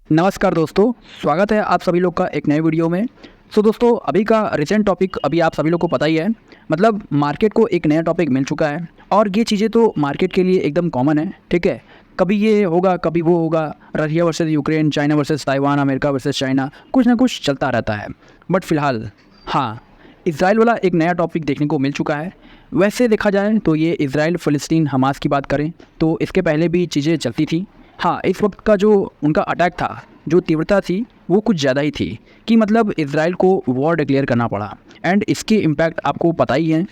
नमस्कार दोस्तों, स्वागत है आप सभी लोग का एक नए वीडियो में। दोस्तों, अभी का रिसेंट टॉपिक अभी आप सभी लोग को पता ही है। मतलब मार्केट को एक नया टॉपिक मिल चुका है और ये चीज़ें तो मार्केट के लिए एकदम कॉमन है, ठीक है। कभी ये होगा, कभी वो होगा, Russia versus Ukraine, China versus Taiwan, America versus China, कुछ ना कुछ चलता रहता है। बट फ़िलहाल हाँ, इज़राइल वाला एक नया टॉपिक देखने को मिल चुका है। वैसे देखा जाए तो ये इज़राइल फ़लस्तीन हमास की बात करें तो इसके पहले भी चीज़ें चलती थी। हाँ, इस वक्त का जो उनका अटैक था, जो तीव्रता थी वो कुछ ज़्यादा ही थी कि मतलब इज़राइल को वॉर डिक्लेयर करना पड़ा। एंड इसके इम्पैक्ट आपको पता ही है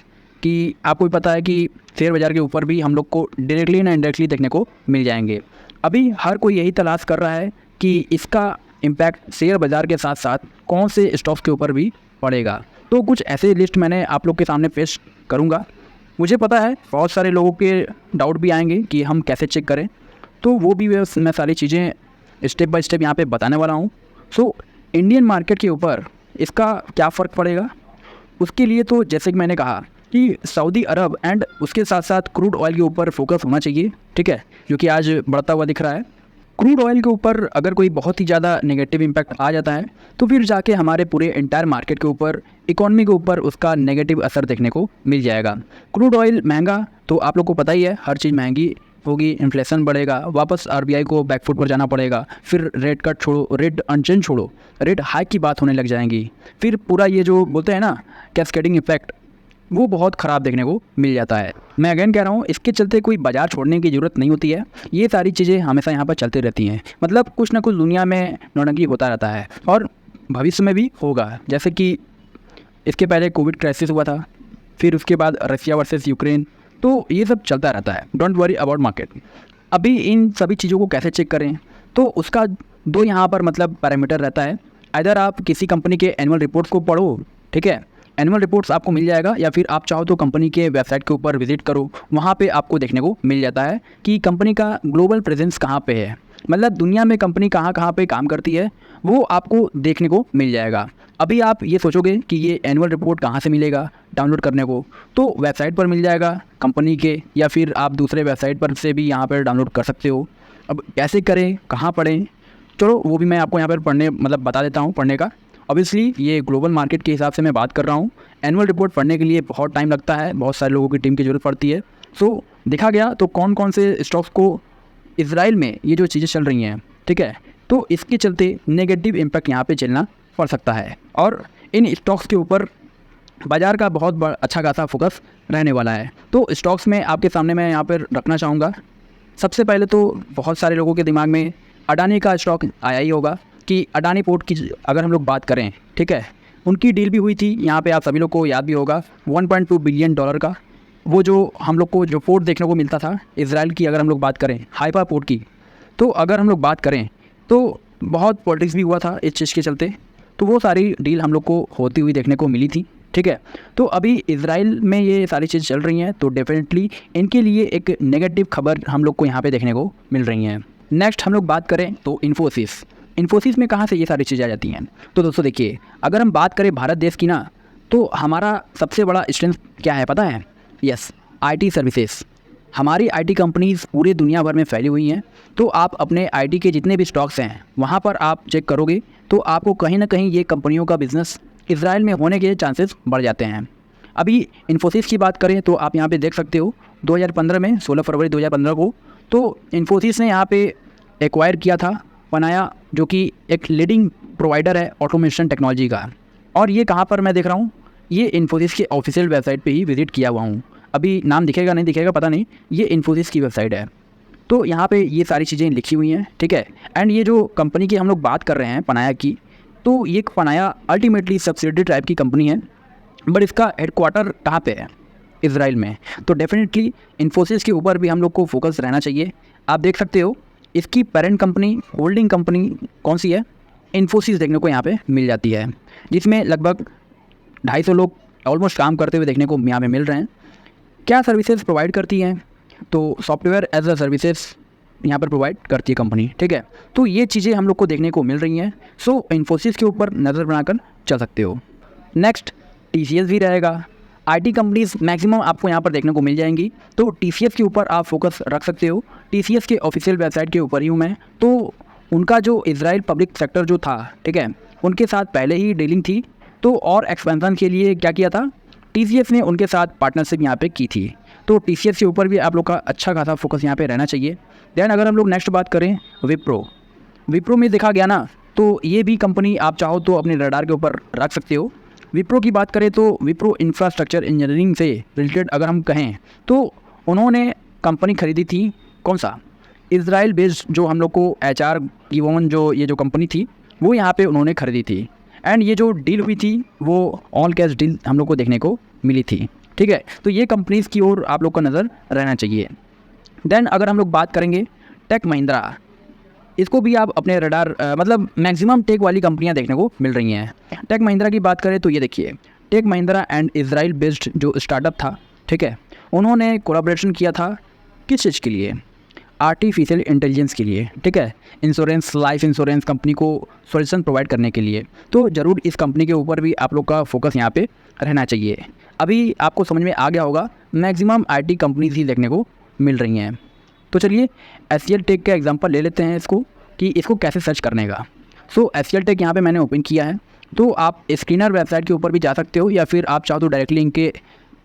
कि आपको भी पता है कि शेयर बाज़ार के ऊपर भी हम लोग को डायरेक्टली ना इनडायरेक्टली देखने को मिल जाएंगे। अभी हर कोई यही तलाश कर रहा है कि इसका इम्पैक्ट शेयर बाज़ार के साथ साथ कौन से स्टॉक्स के ऊपर भी पड़ेगा। तो कुछ ऐसे लिस्ट मैंने आप लोग के सामने पेश करूँगा। मुझे पता है बहुत सारे लोगों के डाउट भी आएंगे कि हम कैसे चेक करें, तो वो भी मैं सारी चीज़ें स्टेप बाय स्टेप यहाँ पे बताने वाला हूँ। इंडियन मार्केट के ऊपर इसका क्या फ़र्क पड़ेगा, उसके लिए तो जैसे कि मैंने कहा कि सऊदी अरब एंड उसके साथ साथ क्रूड ऑयल के ऊपर फोकस होना चाहिए, ठीक है, जो कि आज बढ़ता हुआ दिख रहा है। क्रूड ऑयल के ऊपर अगर कोई बहुत ही ज़्यादा नेगेटिव इम्पैक्ट आ जाता है तो फिर जाके हमारे पूरे एंटायर मार्केट के ऊपर, इकोनॉमी के ऊपर उसका नेगेटिव असर देखने को मिल जाएगा। क्रूड ऑयल महंगा तो आप लोग को पता ही है, हर चीज़ महंगी होगी, इन्फ्लेशन बढ़ेगा, वापस आरबीआई को बैकफुट पर जाना पड़ेगा, फिर रेट कट छोड़ो, रेट अनचेंज छोड़ो, रेट हाइक की बात होने लग जाएंगी। फिर पूरा ये जो बोलते हैं ना कैस्केडिंग इफेक्ट, वो बहुत ख़राब देखने को मिल जाता है। मैं अगेन कह रहा हूँ, इसके चलते कोई बाज़ार छोड़ने की ज़रूरत नहीं होती है। ये सारी चीज़ें हमेशा यहाँ पर चलती रहती हैं। मतलब कुछ ना कुछ दुनिया में नौटंकी होता रहता है और भविष्य में भी होगा। जैसे कि इसके पहले कोविड क्राइसिस हुआ था, फिर उसके बाद रशिया वर्सेस यूक्रेन, तो ये सब चलता रहता है। Don't worry about market. अभी इन सभी चीज़ों को कैसे चेक करें, तो उसका दो यहाँ पर मतलब पैरामीटर रहता है। इधर आप किसी कंपनी के एनुअल रिपोर्ट्स को पढ़ो, ठीक है, एनुअल रिपोर्ट्स आपको मिल जाएगा, या फिर आप चाहो तो कंपनी के वेबसाइट के ऊपर विजिट करो, वहाँ पे आपको देखने को मिल जाता है कि कंपनी का ग्लोबल प्रेजेंस कहाँ पे है। मतलब दुनिया में कंपनी कहाँ कहाँ पे काम करती है वो आपको देखने को मिल जाएगा। अभी आप ये सोचोगे कि ये एनुअल रिपोर्ट कहाँ से मिलेगा डाउनलोड करने को, तो वेबसाइट पर मिल जाएगा कंपनी के, या फिर आप दूसरे वेबसाइट पर से भी यहाँ पर डाउनलोड कर सकते हो। अब कैसे करें, कहाँ पढ़ें, चलो वो भी मैं आपको यहाँ पर पढ़ने मतलब बता देता हूँ पढ़ने का। ऑब्वियसली ये ग्लोबल मार्केट के हिसाब से मैं बात कर रहा हूँ। एनुअल रिपोर्ट पढ़ने के लिए बहुत टाइम लगता है, बहुत सारे लोगों की टीम की ज़रूरत पड़ती है। देखा गया तो कौन कौन से स्टॉक्स को इज़राइल में ये जो चीज़ें चल रही हैं, ठीक है, तो इसके चलते नेगेटिव इम्पैक्ट यहाँ पे झेलना पड़ सकता है और इन स्टॉक्स के ऊपर बाज़ार का बहुत अच्छा खासा फोकस रहने वाला है। तो स्टॉक्स में आपके सामने मैं यहाँ पर रखना चाहूँगा। सबसे पहले तो बहुत सारे लोगों के दिमाग में अडानी का स्टॉक आया ही होगा कि अडानी पोर्ट की अगर हम लोग बात करें, ठीक है, उनकी डील भी हुई थी यहाँ पे, आप सभी लोग को याद भी होगा, $1.2 बिलियन का। वो जो हम लोग को जो पोर्ट देखने को मिलता था इज़राइल की, अगर हम लोग बात करें हाइफा पोर्ट की, तो अगर हम लोग बात करें तो बहुत पॉलिटिक्स भी हुआ था इस चीज़ के चलते, तो वो सारी डील हम लोग को होती हुई देखने को मिली थी, ठीक है। तो अभी इज़राइल में ये सारी चीज़ चल रही हैं, तो डेफिनेटली इनके लिए एक नेगेटिव खबर हम लोग को यहाँ पे देखने को मिल रही हैं। नेक्स्ट हम लोग बात करें तो इन्फोसिस में कहाँ से ये सारी चीज़ें आ जाती हैं। तो दोस्तों देखिए, अगर हम बात करें भारत देश की ना, तो हमारा सबसे बड़ा स्ट्रेंथ क्या है पता है? Yes, IT services. हमारी आईटी कंपनीज़ पूरे दुनिया भर में फैली हुई हैं। तो आप अपने आईटी के जितने भी स्टॉक्स हैं वहाँ पर आप चेक करोगे तो आपको कहीं ना कहीं ये कंपनियों का बिज़नेस इज़राइल में होने के चांसेस बढ़ जाते हैं। अभी इन्फोसिस की बात करें तो आप यहाँ पे देख सकते हो 2015 में 16 फरवरी 2015 को तो इन्फोसिस ने यहाँ पे एक्वायर किया था पनाया, जो कि एक लीडिंग प्रोवाइडर है ऑटोमेशन टेक्नोलॉजी का। और ये कहाँ पर मैं देख रहा हूँ, ये इन्फोसिस के ऑफिशियल वेबसाइट पे ही विजिट किया हुआ हूँ। अभी नाम दिखेगा नहीं दिखेगा पता नहीं, ये इन्फोसिस की वेबसाइट है। तो यहाँ पे ये सारी चीज़ें लिखी हुई हैं, ठीक है। एंड ये जो कंपनी की हम लोग बात कर रहे हैं पनाया की, तो ये पनाया अल्टीमेटली सब्सिडरी टाइप की कंपनी है, बट इसका हेडक्वार्टर कहाँ पे है? इज़राइल में। तो डेफिनेटली इन्फोसिस के ऊपर भी हम लोग को फोकस रहना चाहिए। आप देख सकते हो इसकी पेरेंट कंपनी, होल्डिंग कंपनी कौन सी है? इन्फोसिस देखने को यहाँ पे मिल जाती है, जिसमें लगभग 250 लोग ऑलमोस्ट काम करते हुए देखने को यहाँ पे मिल रहे हैं। क्या सर्विसेज प्रोवाइड करती हैं? तो सॉफ्टवेयर एज अ सर्विसेज यहाँ पर प्रोवाइड करती है कंपनी, ठीक है। तो ये चीज़ें हम लोग को देखने को मिल रही हैं। इन्फोसिस के ऊपर नज़र बनाकर चल सकते हो। नेक्स्ट टीसीएस भी रहेगा। आईटी कंपनीज़ मैक्सिमम आपको यहाँ पर देखने को मिल जाएंगी, तो टीसीएस के ऊपर आप फोकस रख सकते हो। टीसीएस के ऑफिशियल वेबसाइट के ऊपर ही हूँ मैं, तो उनका जो इजराइल पब्लिक सेक्टर जो था, ठीक है, उनके साथ पहले ही डीलिंग थी। तो और एक्सपेंशन के लिए क्या किया था, TCS ने उनके साथ पार्टनरशिप यहाँ पे की थी। तो TCS के ऊपर भी आप लोग का अच्छा खासा फोकस यहाँ पे रहना चाहिए। देन अगर हम लोग नेक्स्ट बात करें विप्रो में देखा गया ना, तो ये भी कंपनी आप चाहो तो अपने रडार के ऊपर रख सकते हो। विप्रो की बात करें तो विप्रो इंफ्रास्ट्रक्चर इंजीनियरिंग से रिलेटेड अगर हम कहें तो उन्होंने कंपनी खरीदी थी, कौन सा, इजराइल बेस्ड, जो हम लोग को HR गिवन जो ये जो कंपनी थी वो यहाँ पे उन्होंने खरीदी थी। एंड ये जो डील हुई थी वो ऑल कैश डील हम लोग को देखने को मिली थी, ठीक है। तो ये कंपनीज़ की ओर आप लोग का नज़र रहना चाहिए। देन अगर हम लोग बात करेंगे टेक महिंद्रा, इसको भी आप अपने रडार मतलब मैक्सिमम टेक वाली कंपनियां देखने को मिल रही हैं। टेक महिंद्रा की बात करें तो ये देखिए, Tech Mahindra and Israel based जो स्टार्टअप था, ठीक है, उन्होंने कोलैबोरेशन किया था किस चीज़ के लिए, आर्टिफिशियल इंटेलिजेंस के लिए, ठीक है, इंश्योरेंस, लाइफ इंश्योरेंस कंपनी को सॉल्यूशन प्रोवाइड करने के लिए। तो ज़रूर इस कंपनी के ऊपर भी आप लोग का फोकस यहाँ पे रहना चाहिए। अभी आपको समझ में आ गया होगा, मैक्सिमम IT कंपनीज ही देखने को मिल रही हैं। तो चलिए HCL टेक का एग्जांपल ले लेते हैं इसको, कि इसको कैसे सर्च करने का। सो HCL टेक यहाँ पे मैंने ओपन किया है। तो आप स्क्रीनर वेबसाइट के ऊपर भी जा सकते हो, या फिर आप चाहो तो डायरेक्टली इनके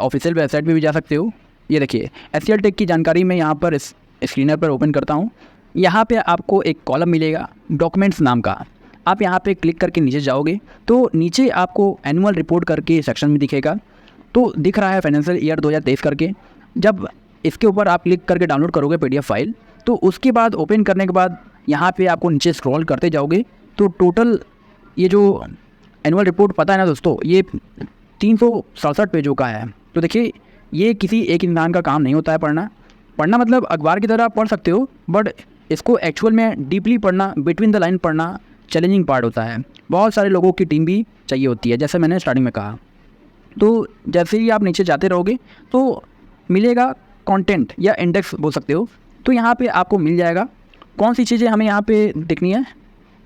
ऑफिशियल वेबसाइट पे भी जा सकते हो। ये देखिए HCL टेक की जानकारी मैं यहाँ पर इस स्क्रीनर पर ओपन करता हूँ। यहाँ पे आपको एक कॉलम मिलेगा डॉक्यूमेंट्स नाम का। आप यहाँ पे क्लिक करके नीचे जाओगे तो नीचे आपको एनुअल रिपोर्ट करके सेक्शन में दिखेगा। तो दिख रहा है फाइनेंशियल ईयर 2023 करके। जब इसके ऊपर आप क्लिक करके डाउनलोड करोगे PDF फाइल, तो उसके बाद ओपन करने के बाद यहाँ पे आपको नीचे स्क्रॉल करते जाओगे तो टोटल ये जो एनुअल रिपोर्ट, पता है ना दोस्तों, ये 367 पेजों का है। तो देखिए ये किसी एक इंसान का काम नहीं होता है पढ़ना मतलब अखबार की तरह पढ़ सकते हो, बट इसको एक्चुअल में डीपली पढ़ना, बिटवीन द लाइन पढ़ना चैलेंजिंग पार्ट होता है। बहुत सारे लोगों की टीम भी चाहिए होती है, जैसे मैंने स्टार्टिंग में कहा। तो जैसे ही आप नीचे जाते रहोगे तो मिलेगा कंटेंट या इंडेक्स बोल सकते हो। तो यहाँ पे आपको मिल जाएगा कौन सी चीज़ें हमें यहाँ पे दिखनी है,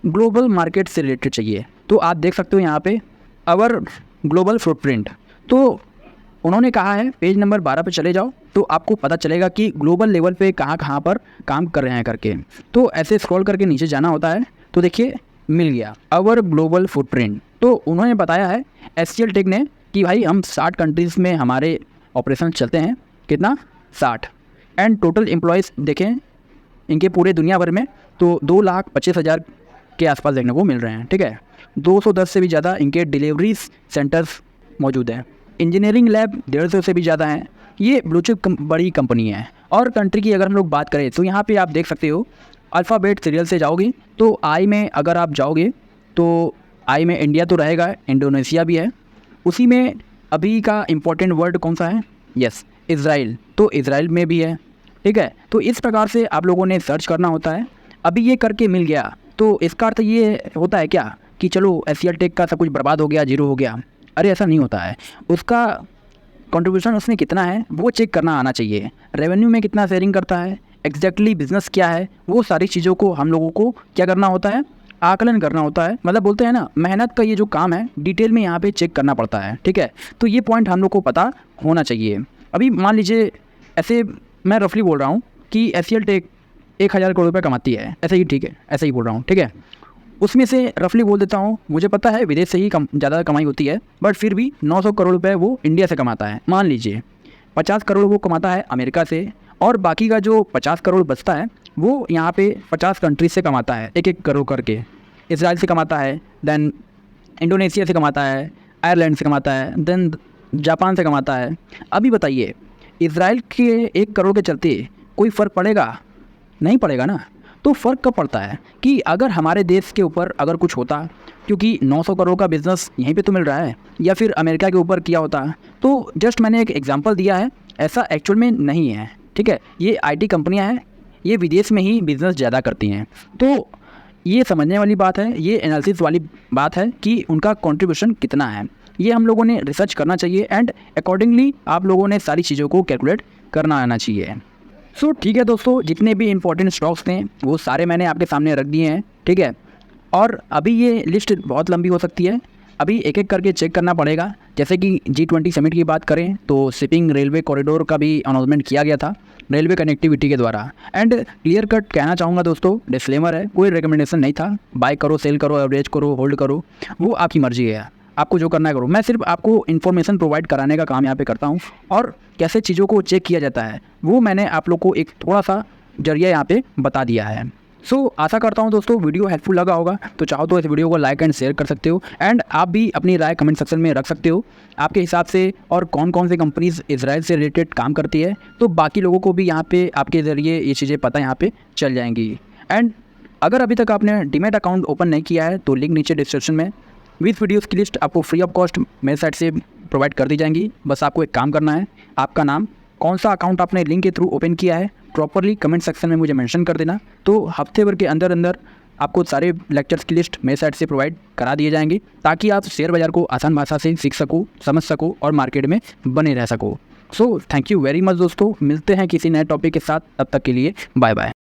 ग्लोबल मार्केट से रिलेटेड चाहिए। तो आप देख सकते हो यहाँ पे अवर ग्लोबल फुटप्रिंट। तो उन्होंने कहा है पेज नंबर 12 पे चले जाओ तो आपको पता चलेगा कि ग्लोबल लेवल पे कहाँ पर काम कर रहे हैं करके। तो ऐसे स्क्रॉल करके नीचे जाना होता है। तो देखिए मिल गया अवर ग्लोबल फुटप्रिंट। तो उन्होंने बताया है HCL टेक ने कि भाई हम 60 कंट्रीज़ में हमारे ऑपरेशन चलते हैं। कितना, 60। एंड टोटल एम्प्लॉयज़ देखें इनके पूरे दुनिया भर में तो 2,25,000 के आसपास देखने को मिल रहे हैं, ठीक है। 210 से भी ज़्यादा इनके डिलीवरी सेंटर्स मौजूद हैं। इंजीनियरिंग लैब 150 से भी ज़्यादा हैं। ये ब्लूचिप बड़ी कंपनी है। और कंट्री की अगर हम लोग बात करें तो यहाँ पे आप देख सकते हो अल्फ़ाबेट सीरियल से जाओगे तो आई में अगर आप जाओगे तो आई में इंडिया तो रहेगा, इंडोनेशिया भी है। उसी में अभी का इम्पोर्टेंट वर्ड कौन सा है, यस, इज़राइल। तो इज़राइल में भी है, ठीक है। तो इस प्रकार से आप लोगों ने सर्च करना होता है। अभी ये करके मिल गया तो इसका अर्थ ये होता है क्या कि चलो HCL टेक का सब कुछ बर्बाद हो गया, जीरो हो गया। अरे ऐसा नहीं होता है। उसका कंट्रीब्यूशन उसने कितना है वो चेक करना आना चाहिए। रेवेन्यू में कितना शेयरिंग करता है, एग्जैक्टली बिजनेस क्या है, वो सारी चीज़ों को हम लोगों को क्या करना होता है, आकलन करना होता है। मतलब बोलते हैं ना, मेहनत का ये जो काम है डिटेल में यहाँ पे चेक करना पड़ता है, ठीक है। तो ये पॉइंट हम लोग को पता होना चाहिए। अभी मान लीजिए ऐसे मैं रफली बोल रहा हूँ कि HCL टेक 1,000 करोड़ रुपये कमाती है, ऐसे ही, ठीक है, ऐसे ही बोल रहा हूँ, ठीक है। उसमें से रफली बोल देता हूँ, मुझे पता है विदेश से ही ज़्यादा कमाई होती है, बट फिर भी 900 करोड़ रुपए वो इंडिया से कमाता है। मान लीजिए 50 करोड़ वो कमाता है अमेरिका से, और बाकी का जो 50 करोड़ बचता है वो यहाँ पे 50 कंट्रीज से कमाता है, 1-1 करोड़ करके। इजराइल से कमाता है, देन इंडोनेशिया से कमाता है, आयरलैंड से कमाता है, देन जापान से कमाता है। अभी बताइए इजराइल के 1 करोड़ के चलते कोई फ़र्क पड़ेगा? नहीं पड़ेगा ना। तो फ़र्क कब पड़ता है कि अगर हमारे देश के ऊपर अगर कुछ होता, क्योंकि 900 करोड़ का बिज़नेस यहीं पे तो मिल रहा है, या फिर अमेरिका के ऊपर किया होता। तो जस्ट मैंने एक एग्जांपल दिया है, ऐसा एक्चुअल में नहीं है, ठीक है। ये IT कंपनियां हैं, ये विदेश में ही बिज़नेस ज़्यादा करती हैं। तो ये समझने वाली बात है, ये एनालिसिस वाली बात है कि उनका कॉन्ट्रीब्यूशन कितना है। ये हम लोगों ने रिसर्च करना चाहिए एंड अकॉर्डिंगली आप लोगों ने सारी चीज़ों को कैलकुलेट करना आना चाहिए। सो ठीक है दोस्तों, जितने भी इंपॉर्टेंट स्टॉक्स थे वो सारे मैंने आपके सामने रख दिए हैं, ठीक है। और अभी ये लिस्ट बहुत लंबी हो सकती है, अभी एक एक करके चेक करना पड़ेगा जैसे कि G20 समिट की बात करें तो शिपिंग रेलवे कॉरिडोर का भी अनाउंसमेंट किया गया था रेलवे कनेक्टिविटी के द्वारा। एंड क्लियर कट कहना चाहूँगा दोस्तों, डिस्क्लेमर है, कोई रिकमेंडेशन नहीं था, बाय करो, सेल करो, एवरेज करो, होल्ड करो, वो आपकी मर्जी है, आपको जो करना है करो। मैं सिर्फ आपको इन्फॉर्मेशन प्रोवाइड कराने का काम यहाँ पे करता हूँ, और कैसे चीज़ों को चेक किया जाता है वो मैंने आप लोग को एक थोड़ा सा जरिया यहाँ पे बता दिया है। आशा करता हूँ दोस्तों वीडियो हेल्पफुल लगा होगा, तो चाहो तो इस वीडियो को लाइक एंड शेयर कर सकते हो, एंड आप भी अपनी राय कमेंट सेक्शन में रख सकते हो आपके हिसाब से, और कौन कौन सी कंपनीज इजराइल से रिलेटेड काम करती है, तो बाकी लोगों को भी यहाँ पे आपके ज़रिए ये चीज़ें पता यहाँ पे चल जाएंगी। एंड अगर अभी तक आपने डीमैट अकाउंट ओपन नहीं किया है तो लिंक नीचे डिस्क्रिप्शन में विथ वीडियोज़ की लिस्ट आपको फ्री ऑफ कॉस्ट मेरे साइड से प्रोवाइड कर दी जाएंगी। बस आपको एक काम करना है, आपका नाम, कौन सा अकाउंट आपने लिंक के थ्रू ओपन किया है, प्रॉपरली कमेंट सेक्शन में मुझे मेंशन कर देना, तो हफ्ते भर के अंदर अंदर आपको सारे लेक्चर्स की लिस्ट मेरे साइड से प्रोवाइड करा दिए जाएंगे, ताकि आप शेयर बाज़ार को आसान भाषा से सीख सको, समझ सको और मार्केट में बने रह सको। थैंक यू वेरी मच दोस्तों, मिलते हैं किसी नए टॉपिक के साथ, तब तक के लिए बाय बाय।